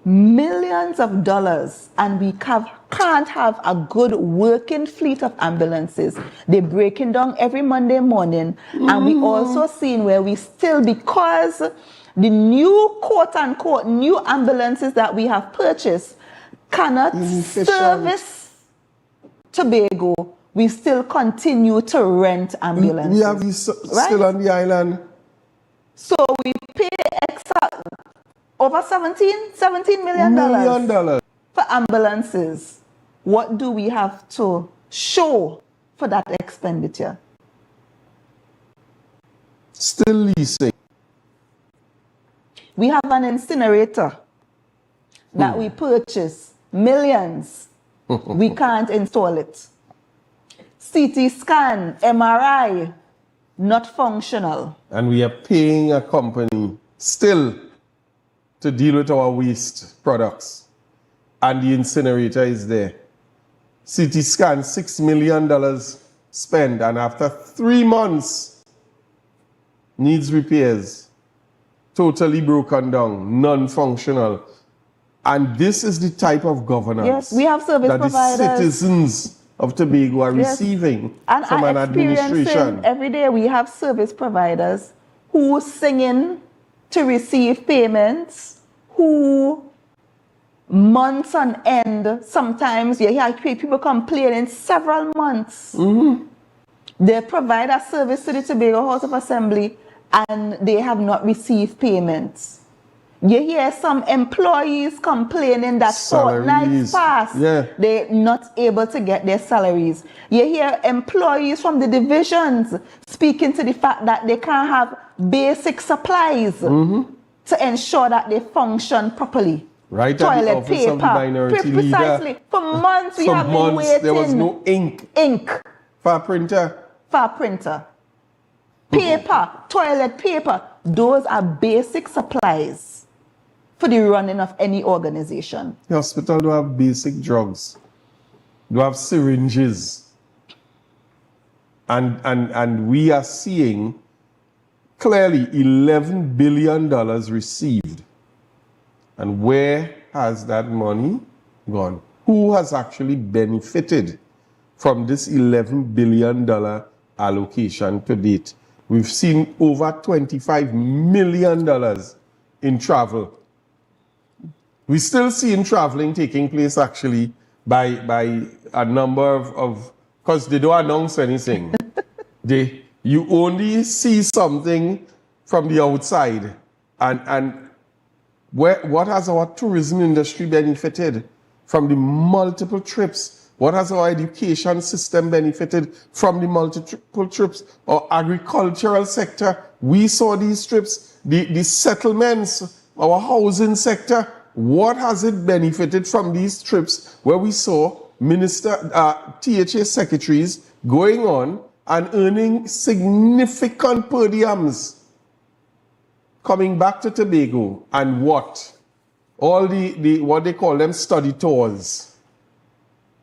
Millions of dollars, and we can't have a good working fleet of ambulances. They're breaking down every Monday morning. And we also seen where we still, because the new quote-unquote new ambulances that we have purchased cannot service Tobago, we still continue to rent ambulances. We have these still on the island. So we pay over $17 million for ambulances. What do we have to show for that expenditure? Still leasing. We have an incinerator that we purchase millions. We can't install it. CT scan, MRI, not functional. And we are paying a company still to deal with our waste products. And the incinerator is there. CT scan, $6 million spent, and after 3 months, needs repairs. Totally broken down, non-functional. And this is the type of governance yes, we have service that providers. the citizens of Tobago are Yes. receiving And from I an administration. experiencing every day we have service providers who singing to receive payments, who months on end, sometimes you hear people complaining several months. They provide a service to the Tobago House of Assembly and they have not received payments. You hear some employees complaining that fortnights Salaries. pass, Yeah. they're not able to get their salaries. You hear employees from the divisions speaking to the fact that they can't have basic supplies to ensure that they function properly. Right at the Toilet office of the paper. minority leader. Precisely. For months we For have been months, waiting. there was no ink Ink for a printer. for a printer. Paper, toilet paper. Those are basic supplies for the running of any organization. The hospital do have basic drugs. Do have syringes. And we are seeing clearly $11 billion received. And where has that money gone? Who has actually benefited from this $11 billion allocation to date? We've seen over $25 million in travel. We're still seeing traveling taking place actually by a number of because they don't announce anything. You only see something from the outside. And what has our tourism industry benefited from the multiple trips? What has our education system benefited from the multiple trips? Our agricultural sector, we saw these trips, the settlements, our housing sector. What has it benefited from these trips where we saw THA secretaries going on and earning significant per diems, coming back to Tobago and what? All the what they call them study tours,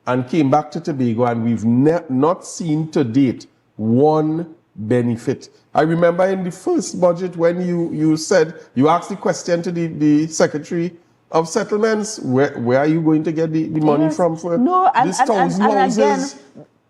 and came back to Tobago, and we've not seen to date one benefit. I remember in the first budget when you said, you asked the question to the Secretary of Settlements, where are you going to get the money from for this 1,000 houses?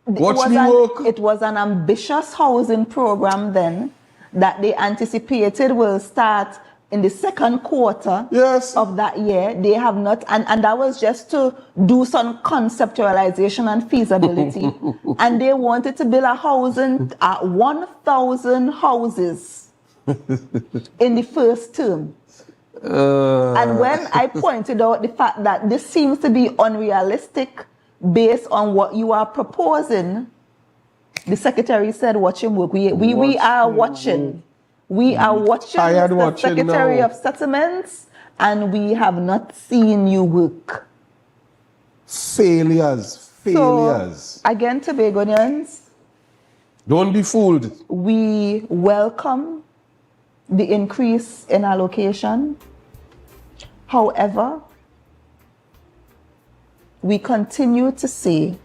Watch me work. It was an ambitious housing program then that they anticipated will start in the second quarter of that year. They have not, and that was just to do some conceptualization and feasibility. And they wanted to build 1,000 houses in the first term. And when I pointed out the fact that this seems to be unrealistic based on what you are proposing, the secretary said, watch him work. We are watching. We are watching the Secretary of Settlements, and we have not seen you work. Failures. So, again, Tobagonians, don't be fooled. We welcome the increase in allocation. However, we continue to say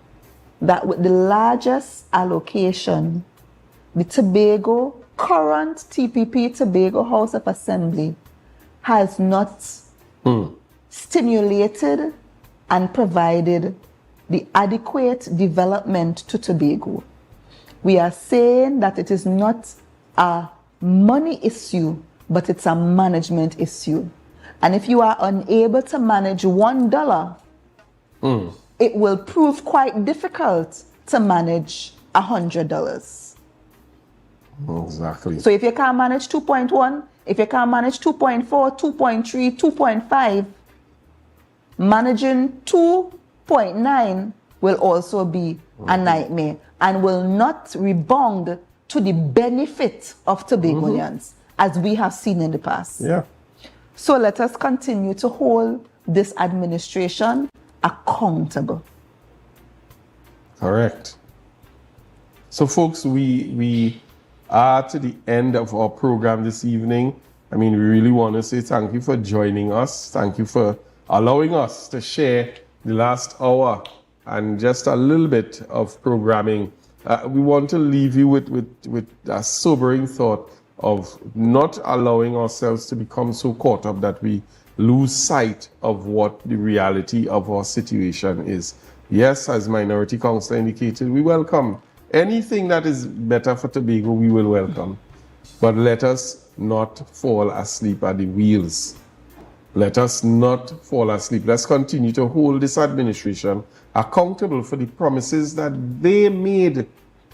that with the largest allocation, the current TPP Tobago House of Assembly has not stimulated and provided the adequate development to Tobago. We are saying that it is not a money issue, but it's a management issue. And if you are unable to manage $1, it will prove quite difficult to manage $100. Exactly. So if you can't manage 2.1, if you can't manage 2.4, 2.3, 2.5, managing 2.9 will also be a nightmare and will not rebound to the benefit of Tobagonians, as we have seen in the past. Yeah. So let us continue to hold this administration accountable. Correct. So folks, we are to the end of our program this evening. I mean, we really want to say thank you for joining us. Thank you for allowing us to share the last hour and just a little bit of programming. We want to leave you with a sobering thought of not allowing ourselves to become so caught up that we lose sight of what the reality of our situation is. Yes, as Minority Council indicated, we welcome anything that is better for Tobago, we will welcome. But let us not fall asleep at the wheels. Let us not fall asleep. Let's continue to hold this administration accountable for the promises that they made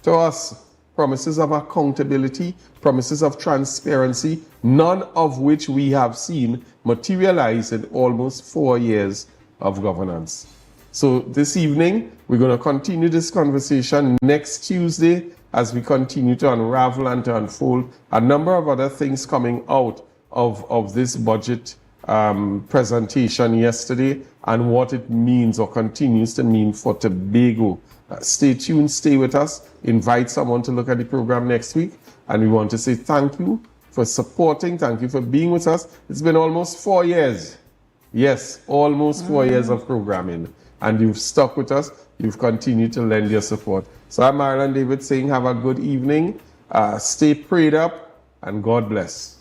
to us. Promises of accountability, promises of transparency, none of which we have seen materialize in almost 4 years of governance. So this evening, we're going to continue this conversation next Tuesday as we continue to unravel and to unfold a number of other things coming out of this budget presentation yesterday and what it means or continues to mean for Tobago. Stay tuned, stay with us. Invite someone to look at the program next week. And we want to say thank you for supporting. Thank you for being with us. It's been almost 4 years. Yes, almost 4 years of programming. And you've stuck with us. You've continued to lend your support. So I'm Marlon David saying have a good evening. Stay prayed up and God bless.